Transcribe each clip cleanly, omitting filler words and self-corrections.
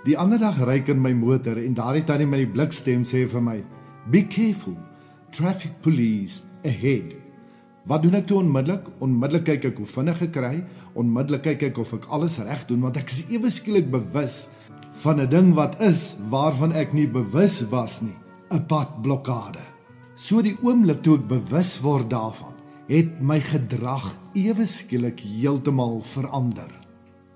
Die ander dag ry ek in my motor en daardie tannie met die blikstem sê vir my, "Be careful, traffic police ahead." Wat doen ek toe onmiddellik? Onmiddellik kyk ek hoe vinnig ek ry, onmiddellik kyk ek of ek alles reg doen, want ek is ewe skielik bewus van 'n ding wat is, waarvan ek nie bewus was nie, 'n padblokkade. So die oomblik toe ek bewus word daarvan, het my gedrag ewe skielik heeltemal verander.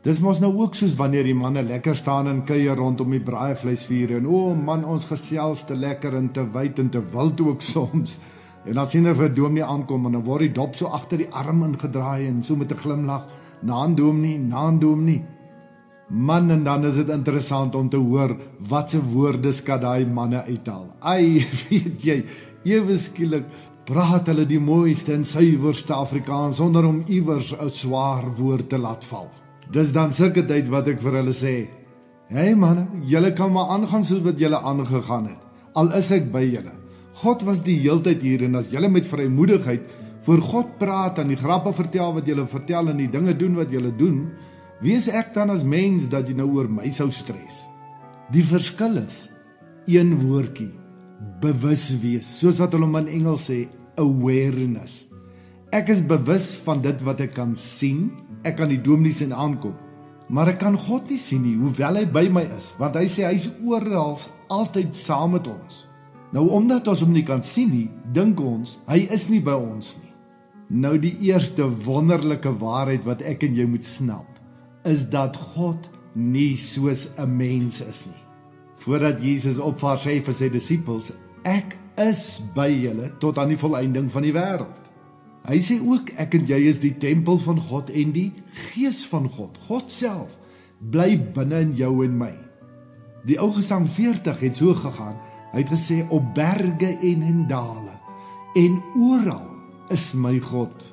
Dis mos nou ook soos wanneer die manne lekker staan en kuier rondom die braaivleisvuur en man, ons gesels te lekker en te wyd en te wild ook soms. En dan sien vir dominee aankom en dan word die dop so agter die arm ingedraai en so met 'n glimlag, naan dominee. Man, en dan is dit interessant om te hoor wat se woorde skat daai manne uithaal. Ai, weet jy, ewe skielik praat hulle die mooiste en suiwerste Afrikaans sonder om iewers 'n swaar woord te laat val. Dis dan sulke tyd wat ek vir hulle sê, hey manne, julle kan maar aangaan soos wat julle aangegaan het, al is ek by julle. God was die heeltyd hier en as julle met vrymoedigheid voor God praat en die grappe vertel wat julle vertel en die dinge doen wat julle doen, wie is ek dan as mens dat jy nou oor my sou stres? Die verskil is, een woordjie, bewus wees, soos wat hulle in Engels sê, awareness. Ek is bewus van dit wat ek kan sien, ek kan die dominee sien aankom, maar ek kan God nie sien nie, hoewel hy by my is, want hy sê hy is oral, altyd saam met ons. Nou omdat ons hom nie kan sien nie, dink ons, hy is nie by ons nie. Nou die eerste wonderlike waarheid wat ek en jy moet snap, is dat God nie soos 'n mens is nie. Voordat Jesus opvaar sê vir sy disippels, ek is by julle tot aan die volëinding van die wêreld. Hy sê ook, ek en jy is die tempel van God en die gees van God, God self, bly binne in jou en my. Die ou Gesang 40 het so gegaan, hy het gesê, op berge en in dale, en oral is my God.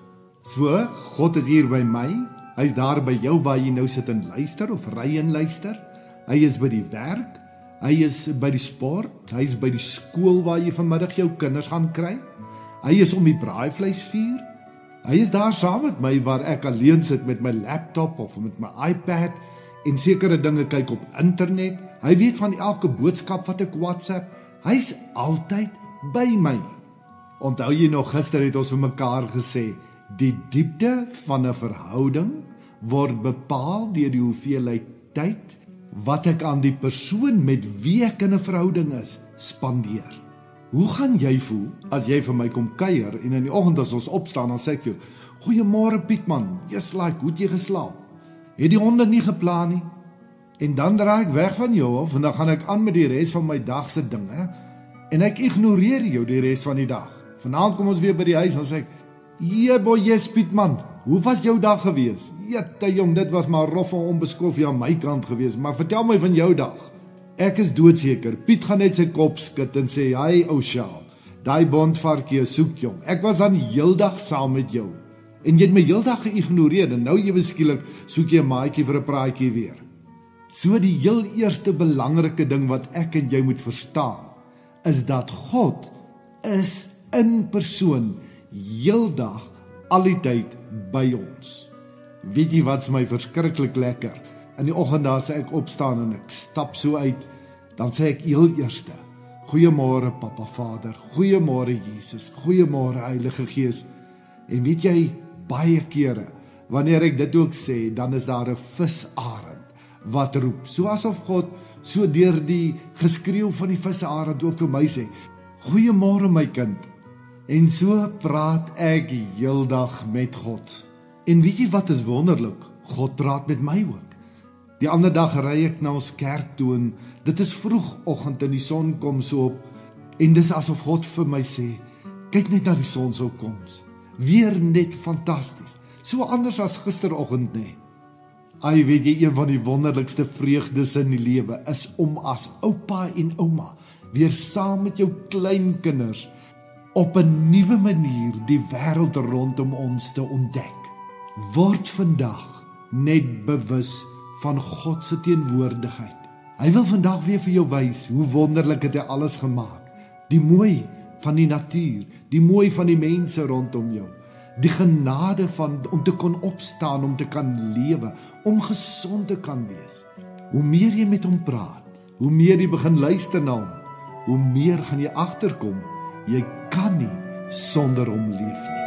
So, God is hier by my, hy is daar by jou waar jy nou sit en luister, of ry en luister, hy is by die werk, hy is by die sport, hy is by die skool waar jy vanmiddag jou kinders gaan kry, hy is om die braaivleisvuur, hy is daar saam met my waar ek alleen sit met my laptop of met my iPad en sekere dinge kyk op internet, hy weet van elke boodskap wat ek WhatsApp, hy is altyd by my. Onthou jy nog, gister het ons vir mekaar gesê, die diepte van 'n verhouding word bepaal deur die hoeveelheid tyd wat ek aan die persoon met wie ek in 'n verhouding is, spandeer. Hoe gaan jy voel as jy vir my kom kuier en in die oggend as ons opstaan dan sê ek jou, goeiemôre Pietman, just like, hoe het jy geslaap? Het die honde nie geplan nie? En dan draai ek weg van jou af en dan gaan ek aan met die res van my dag se dinge en ek ignoreer jou die res van die dag. Vanaand kom ons weer by die huis en sê ek, boy, yes Pietman, hoe was jou dag gewees? Jong, dit was maar rof en onbeskof aan my kant gewees, maar vertel my van jou dag. Ek is doodseker, Piet gaan net sy kop skud en sê, hy ou Sjaal, daai bondvarkie soek jong, ek was dan heeldag saam met jou, en jy het my heeldag geïgnoreer, en nou jy skielik soek jy 'n maatjie vir 'n praatjie weer. So die heel eerste belangrike ding wat ek en jy moet verstaan, is dat God is in persoon, heeldag, al die tyd by ons. Weet jy wat vir my verskriklik lekker? In die oggend daar sê ek opstaan en ek stap so uit, dan sê ek heel eerste, goeiemôre Papa Vader, goeiemôre Jesus, goeiemôre Heilige Gees. En weet jy, baie kere, wanneer ek dit ook sê, dan is daar 'n visarend wat roep, so asof God so deur die geskreeu van die visarend ook vir my sê, goeiemôre my kind. En so praat ek heeldag met God. En weet jy wat is wonderlik? God praat met my ook. Die ander dag ry ek na ons kerk toe en dit is vroegoggend en die son kom so op en dis asof God vir my sê, kyk net na die sonsopkoms. Weer net fantasties. So anders as gisteroggend nê. Ai, weet jy, een van die wonderlikste vreugdes in die lewe is om as oupa en ouma weer saam met jou kleinkinders op 'n nuwe manier die wêreld rondom ons te ontdek. Word vandag net bewus van God se teenwoordigheid. Hy wil vandag weer vir jou wys hoe wonderlik het hy alles gemaak. Die mooi van die natuur, die mooi van die mense rondom jou, die genade van om te kon opstaan, om te kan lewe, om gesond te kan wees. Hoe meer jy met hom praat, hoe meer jy begin luister na hom, hoe meer gaan jy agterkom, jy kan nie sonder hom leef nie.